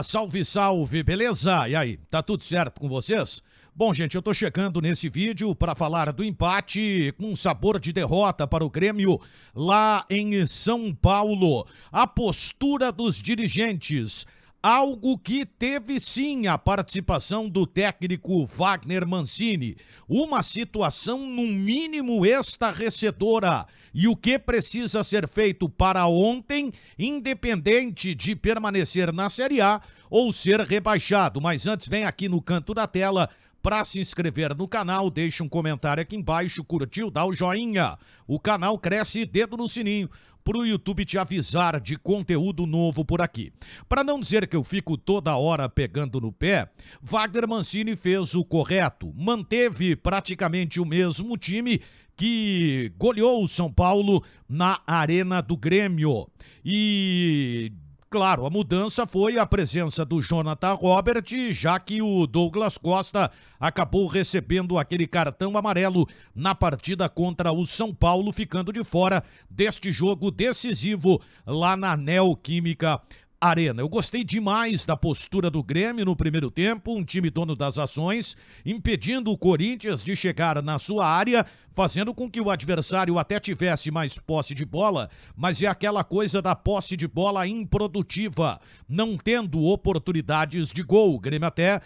Opa, salve, salve, beleza? E aí, tá tudo certo com vocês? Bom, gente, eu tô chegando nesse vídeo para falar do empate com sabor de derrota para o Grêmio lá em São Paulo. A postura dos dirigentes, algo que teve sim a participação do técnico Wagner Mancini. Uma situação no mínimo estarrecedora. E o que precisa ser feito para ontem, independente de permanecer na Série A ou ser rebaixado. Mas antes, vem aqui no canto da tela para se inscrever no canal, deixa um comentário aqui embaixo, curtiu, dá o joinha. O canal cresce, dedo no sininho para o YouTube te avisar de conteúdo novo por aqui. Para não dizer que eu fico toda hora pegando no pé, Wagner Mancini fez o correto, manteve praticamente o mesmo time que goleou o São Paulo na Arena do Grêmio. E claro, a mudança foi a presença do Jonathan Robert, já que o Douglas Costa acabou recebendo aquele cartão amarelo na partida contra o São Paulo, ficando de fora deste jogo decisivo lá na Neoquímica Arena. Eu gostei demais da postura do Grêmio no primeiro tempo, um time dono das ações, impedindo o Corinthians de chegar na sua área, fazendo com que o adversário até tivesse mais posse de bola, mas é aquela coisa da posse de bola improdutiva, não tendo oportunidades de gol. O Grêmio até,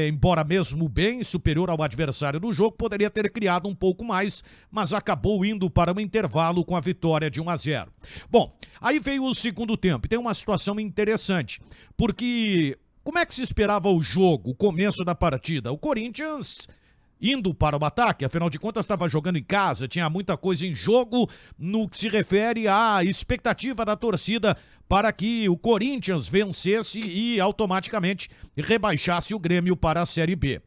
embora mesmo bem superior ao adversário do jogo, poderia ter criado um pouco mais, mas acabou indo para o intervalo com a vitória de 1-0. Bom, aí veio o segundo tempo e tem uma situação interessante, porque como é que se esperava o jogo, o começo da partida? O Corinthians indo para o ataque, afinal de contas estava jogando em casa, tinha muita coisa em jogo no que se refere à expectativa da torcida para que o Corinthians vencesse e automaticamente rebaixasse o Grêmio para a Série B.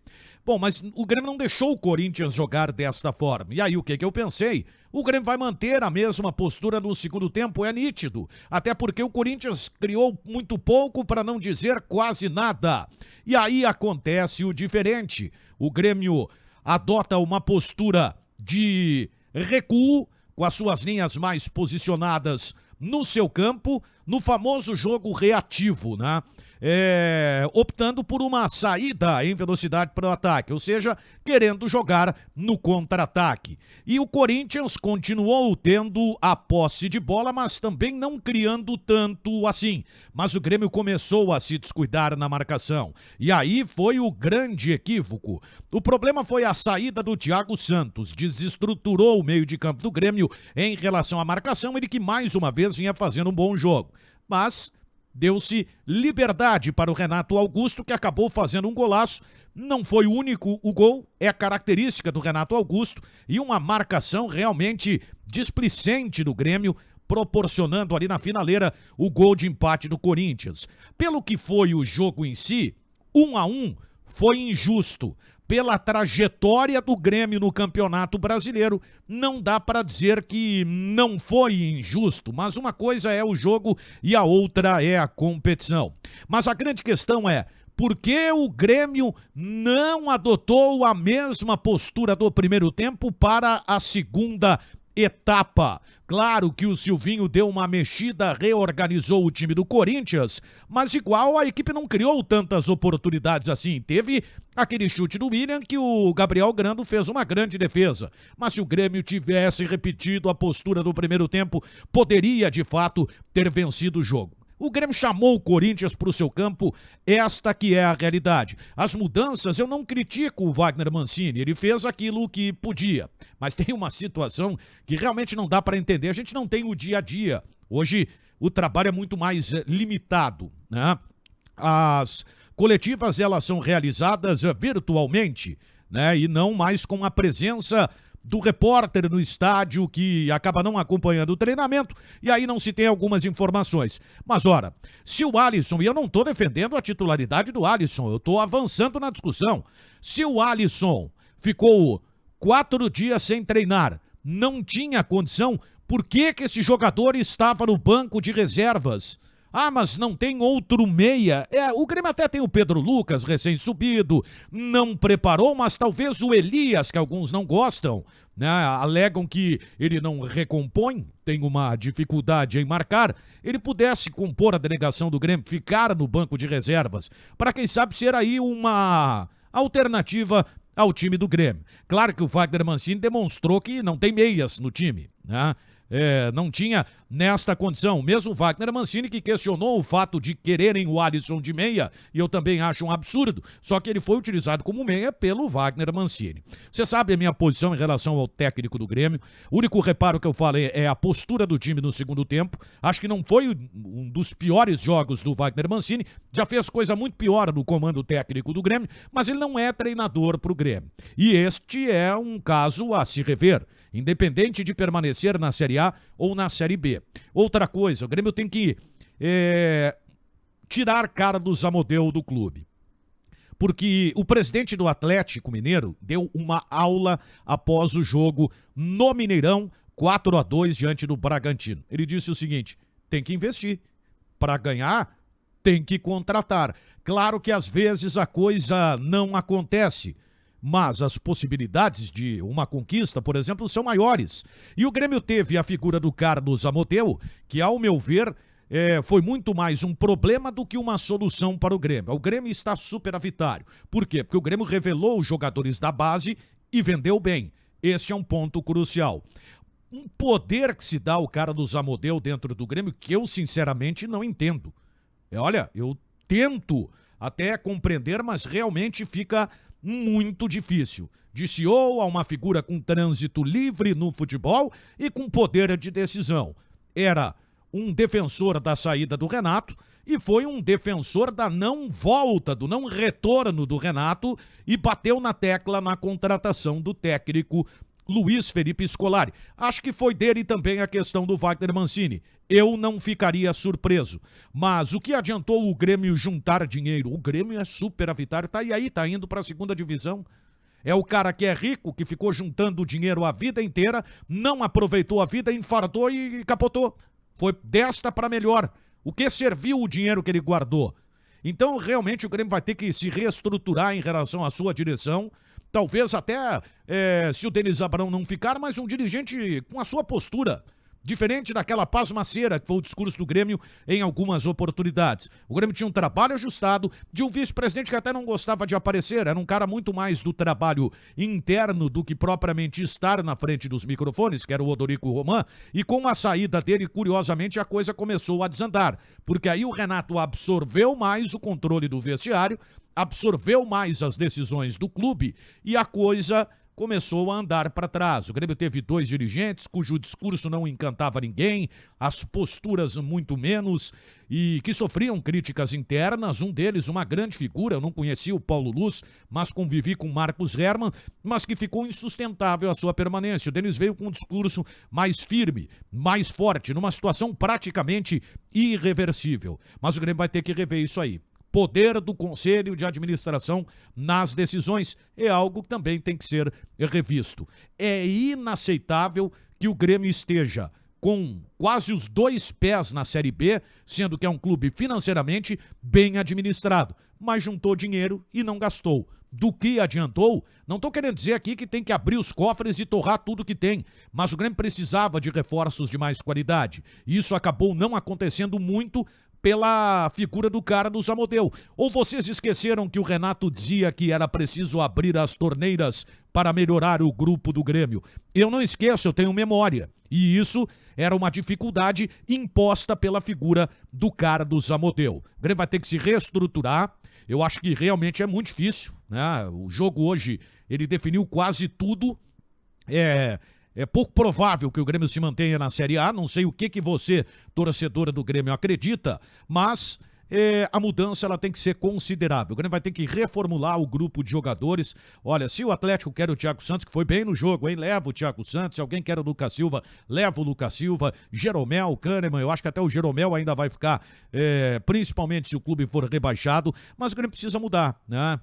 Bom, mas o Grêmio não deixou o Corinthians jogar desta forma. E aí o que eu pensei? O Grêmio vai manter a mesma postura no segundo tempo, é nítido. Até porque o Corinthians criou muito pouco, para não dizer quase nada. E aí acontece o diferente. O Grêmio adota uma postura de recuo, com as suas linhas mais posicionadas no seu campo, no famoso jogo reativo, né? Optando por uma saída em velocidade para o ataque, ou seja, querendo jogar no contra-ataque. E o Corinthians continuou tendo a posse de bola, mas também não criando tanto assim. Mas o Grêmio começou a se descuidar na marcação. E aí foi o grande equívoco. O problema foi a saída do Thiago Santos, desestruturou o meio de campo do Grêmio em relação à marcação, ele que mais uma vez vinha fazendo um bom jogo. Mas deu-se liberdade para o Renato Augusto, que acabou fazendo um golaço. Não foi o único o gol, é a característica do Renato Augusto e uma marcação realmente displicente do Grêmio, proporcionando ali na finaleira o gol de empate do Corinthians. Pelo que foi o jogo em si, 1-1 foi injusto. Pela trajetória do Grêmio no Campeonato Brasileiro, não dá para dizer que não foi injusto, mas uma coisa é o jogo e a outra é a competição. Mas a grande questão é, por que o Grêmio não adotou a mesma postura do primeiro tempo para a segunda etapa? Claro que o Silvinho deu uma mexida, reorganizou o time do Corinthians, mas igual a equipe não criou tantas oportunidades assim. Teve aquele chute do William que o Gabriel Grando fez uma grande defesa. Mas se o Grêmio tivesse repetido a postura do primeiro tempo, poderia de fato ter vencido o jogo. O Grêmio chamou o Corinthians para o seu campo, esta que é a realidade. As mudanças, eu não critico o Wagner Mancini, ele fez aquilo que podia. Mas tem uma situação que realmente não dá para entender, a gente não tem o dia a dia. Hoje o trabalho é muito mais limitado, né? As coletivas, elas são realizadas virtualmente, né? E não mais com a presença do repórter no estádio, que acaba não acompanhando o treinamento, e aí não se tem algumas informações. Mas ora, se o Alisson, e eu não estou defendendo a titularidade do Alisson, eu estou avançando na discussão, se o Alisson ficou 4 dias sem treinar, não tinha condição, por que esse jogador estava no banco de reservas? Ah, mas não tem outro meia. O Grêmio até tem o Pedro Lucas, recém-subido, não preparou, mas talvez o Elias, que alguns não gostam, né? Alegam que ele não recompõe, tem uma dificuldade em marcar, ele pudesse compor a delegação do Grêmio, ficar no banco de reservas, para quem sabe ser aí uma alternativa ao time do Grêmio. Claro que o Wagner Mancini demonstrou que não tem meias no time, né? Não tinha nesta condição. Mesmo o Wagner Mancini, que questionou o fato de quererem o Alisson de meia, e eu também acho um absurdo, só que ele foi utilizado como meia pelo Wagner Mancini. Você sabe a minha posição em relação ao técnico do Grêmio. O único reparo que eu falei é a postura do time no segundo tempo. Acho que não foi um dos piores jogos do Wagner Mancini, já fez coisa muito pior no comando técnico do Grêmio, mas ele não é treinador para o Grêmio. E este é um caso a se rever, independente de permanecer na Série A ou na Série B. Outra coisa, o Grêmio tem que tirar Carlos Amodeu do clube. Porque o presidente do Atlético Mineiro deu uma aula após o jogo no Mineirão, 4-2 diante do Bragantino. Ele disse o seguinte: tem que investir. Para ganhar, tem que contratar. Claro que às vezes a coisa não acontece, mas as possibilidades de uma conquista, por exemplo, são maiores. E o Grêmio teve a figura do Carlos Amodeu, que, ao meu ver, foi muito mais um problema do que uma solução para o Grêmio. O Grêmio está superavitário. Por quê? Porque o Grêmio revelou os jogadores da base e vendeu bem. Este é um ponto crucial. Um poder que se dá ao Carlos Amodeu dentro do Grêmio que eu, sinceramente, não entendo. Olha, eu tento até compreender, mas realmente fica muito difícil. De CEO a uma figura com trânsito livre no futebol e com poder de decisão. Era um defensor da saída do Renato e foi um defensor da não volta, do não retorno do Renato, e bateu na tecla na contratação do técnico Luiz Felipe Scolari. Acho que foi dele também a questão do Wagner Mancini. Eu não ficaria surpreso. Mas o que adiantou o Grêmio juntar dinheiro? O Grêmio é superavitário, tá aí, tá indo para a segunda divisão. É o cara que é rico, que ficou juntando dinheiro a vida inteira, não aproveitou a vida, enfardou e capotou. Foi desta para melhor. O que serviu o dinheiro que ele guardou? Então, realmente, o Grêmio vai ter que se reestruturar em relação à sua direção. Talvez até, se o Denis Abrão não ficar, mas um dirigente com a sua postura, diferente daquela pasmaceira que foi o discurso do Grêmio em algumas oportunidades. O Grêmio tinha um trabalho ajustado, de um vice-presidente que até não gostava de aparecer, era um cara muito mais do trabalho interno do que propriamente estar na frente dos microfones, que era o Odorico Roman, e com a saída dele, curiosamente, a coisa começou a desandar, porque aí o Renato absorveu mais o controle do vestiário, absorveu mais as decisões do clube e a coisa começou a andar para trás. O Grêmio teve 2 dirigentes cujo discurso não encantava ninguém, as posturas muito menos, e que sofriam críticas internas. Um deles, uma grande figura, eu não conhecia o Paulo Luz, mas convivi com Marcos Herman, mas que ficou insustentável a sua permanência. O Denis veio com um discurso mais firme, mais forte, numa situação praticamente irreversível. Mas o Grêmio vai ter que rever isso aí. Poder do Conselho de Administração nas decisões é algo que também tem que ser revisto. É inaceitável que o Grêmio esteja com quase os 2 pés na Série B, sendo que é um clube financeiramente bem administrado, mas juntou dinheiro e não gastou. Do que adiantou? Não estou querendo dizer aqui que tem que abrir os cofres e torrar tudo que tem, mas o Grêmio precisava de reforços de mais qualidade. E isso acabou não acontecendo muito pela figura do Carlos Amodeu. Ou vocês esqueceram que o Renato dizia que era preciso abrir as torneiras para melhorar o grupo do Grêmio? Eu não esqueço, eu tenho memória. E isso era uma dificuldade imposta pela figura do Carlos Amodeu. O Grêmio vai ter que se reestruturar. Eu acho que realmente é muito difícil, né? O jogo hoje, ele definiu quase tudo. É pouco provável que o Grêmio se mantenha na Série A, não sei o que você, torcedora do Grêmio, acredita, mas a mudança ela tem que ser considerável. O Grêmio vai ter que reformular o grupo de jogadores. Olha, se o Atlético quer o Thiago Santos, que foi bem no jogo, hein? Leva o Thiago Santos. Se alguém quer o Lucas Silva, leva o Lucas Silva. Jeromel, Kahneman, eu acho que até o Jeromel ainda vai ficar, principalmente se o clube for rebaixado, mas o Grêmio precisa mudar, né?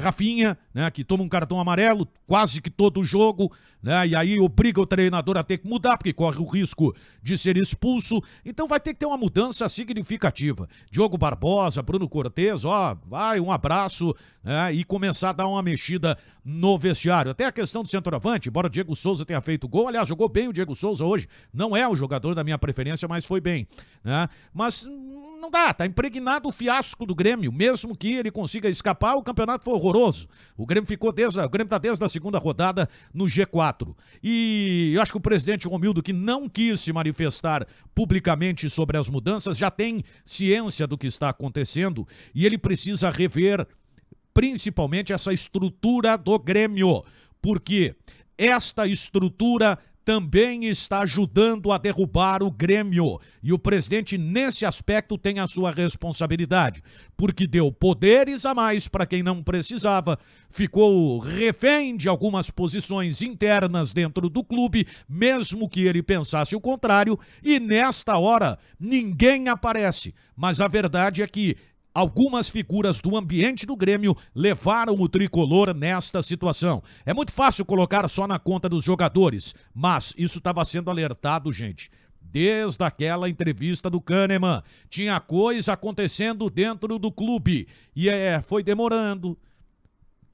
Rafinha, né, que toma um cartão amarelo quase que todo o jogo, né, e aí obriga o treinador a ter que mudar, porque corre o risco de ser expulso. Então vai ter que ter uma mudança significativa. Diogo Barbosa, Bruno Cortez, ó, vai, um abraço, né, e começar a dar uma mexida no vestiário. Até a questão do centroavante, embora o Diego Souza tenha feito gol, aliás, jogou bem o Diego Souza hoje, não é o jogador da minha preferência, mas foi bem, né, mas não dá, tá impregnado o fiasco do Grêmio, mesmo que ele consiga escapar, o campeonato foi horroroso. O Grêmio tá desde a segunda rodada no G4. E eu acho que o presidente Romildo, que não quis se manifestar publicamente sobre as mudanças, já tem ciência do que está acontecendo e ele precisa rever principalmente essa estrutura do Grêmio, porque esta estrutura também está ajudando a derrubar o Grêmio. E o presidente, nesse aspecto, tem a sua responsabilidade, porque deu poderes a mais para quem não precisava, ficou refém de algumas posições internas dentro do clube, mesmo que ele pensasse o contrário, e nesta hora ninguém aparece. Mas a verdade é que algumas figuras do ambiente do Grêmio levaram o tricolor nesta situação. É muito fácil colocar só na conta dos jogadores, mas isso estava sendo alertado, gente. Desde aquela entrevista do Kahneman, tinha coisa acontecendo dentro do clube. E foi demorando,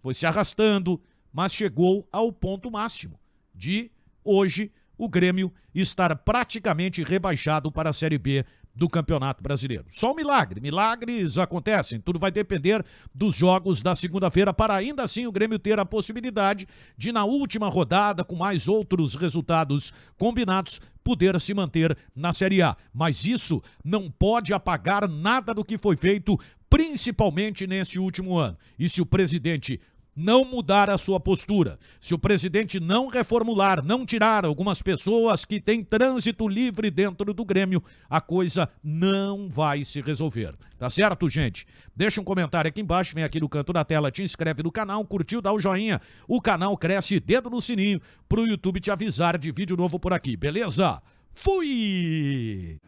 foi se arrastando, mas chegou ao ponto máximo de hoje o Grêmio estar praticamente rebaixado para a Série B do Campeonato Brasileiro. Só um milagre. Milagres acontecem. Tudo vai depender dos jogos da segunda-feira para ainda assim o Grêmio ter a possibilidade de, na última rodada, com mais outros resultados combinados, poder se manter na Série A. Mas isso não pode apagar nada do que foi feito, principalmente neste último ano. E se o presidente não mudar a sua postura, se o presidente não reformular, não tirar algumas pessoas que têm trânsito livre dentro do Grêmio, a coisa não vai se resolver. Tá certo, gente? Deixa um comentário aqui embaixo, vem aqui no canto da tela, te inscreve no canal, curtiu, dá o joinha. O canal cresce, dedo no sininho pro YouTube te avisar de vídeo novo por aqui, beleza? Fui!